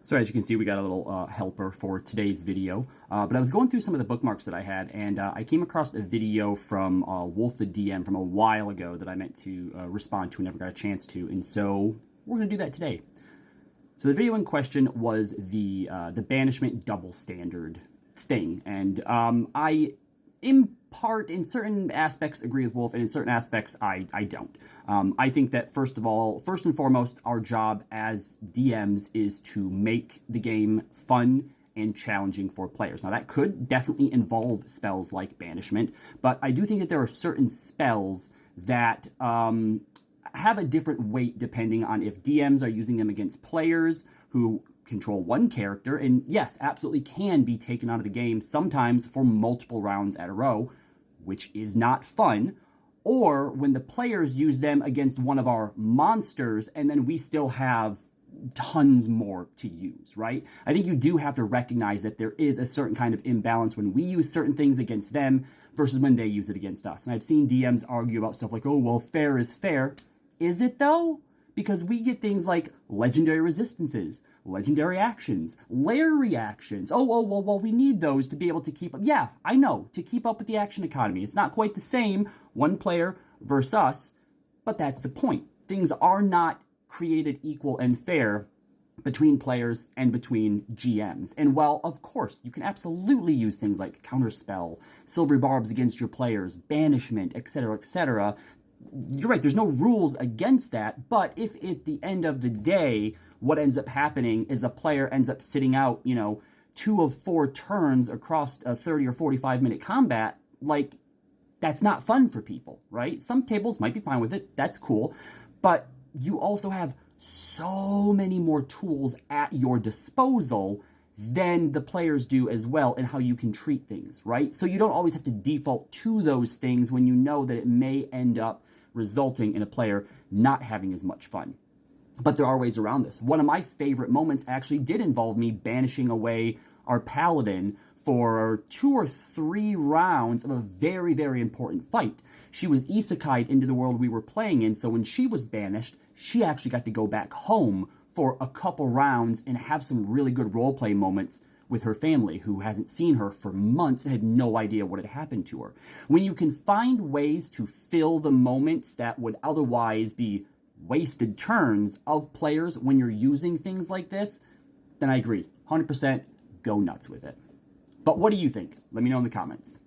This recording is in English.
So as you can see, we got a little helper for today's video, but I was going through some of the bookmarks that I had, and I came across a video from Wolf the DM from a while ago that I meant to respond to and never got a chance to, and so we're going to do that today. So the video in question was the Banishment double standard thing, and I, in part, in certain aspects, agree with Wolf, and in certain aspects, I don't. I think that, first and foremost, our job as DMs is to make the game fun and challenging for players. Now, that could definitely involve spells like Banishment, but I do think that there are certain spells that have a different weight depending on if DMs are using them against players who control one character, and yes, absolutely can be taken out of the game sometimes for multiple rounds at a row, which is not fun, or when the players use them against one of our monsters and then we still have tons more to use, right? I think you do have to recognize that there is a certain kind of imbalance when we use certain things against them versus when they use it against us. And I've seen DMs argue about stuff like, oh, well, fair is fair. Is it though? Because we get things like legendary resistances, legendary actions, lair reactions. Well, we need those to be able to keep up. Yeah, I know, to keep up with the action economy. It's not quite the same, one player versus us, but that's the point. Things are not created equal and fair between players and between GMs. And while, of course, you can absolutely use things like Counterspell, Silvery Barbs against your players, Banishment, etc., you're right, there's no rules against that, but if at the end of the day, what ends up happening is a player ends up sitting out, 2 of 4 turns across a 30 or 45-minute combat, like, that's not fun for people, right? Some tables might be fine with it, that's cool, but you also have so many more tools at your disposal than the players do as well in how you can treat things, right? So you don't always have to default to those things when you know that it may end up resulting in a player not having as much fun. But there are ways around this. One of my favorite moments actually did involve me banishing away our paladin for 2 or 3 rounds of a very, very important fight. She was isekai'd into the world we were playing in, so when she was banished, she actually got to go back home for a couple rounds and have some really good roleplay moments with her family, who hasn't seen her for months and had no idea what had happened to her. When you can find ways to fill the moments that would otherwise be wasted turns of players when you're using things like this, then I agree. 100% go nuts with it. But what do you think? Let me know in the comments.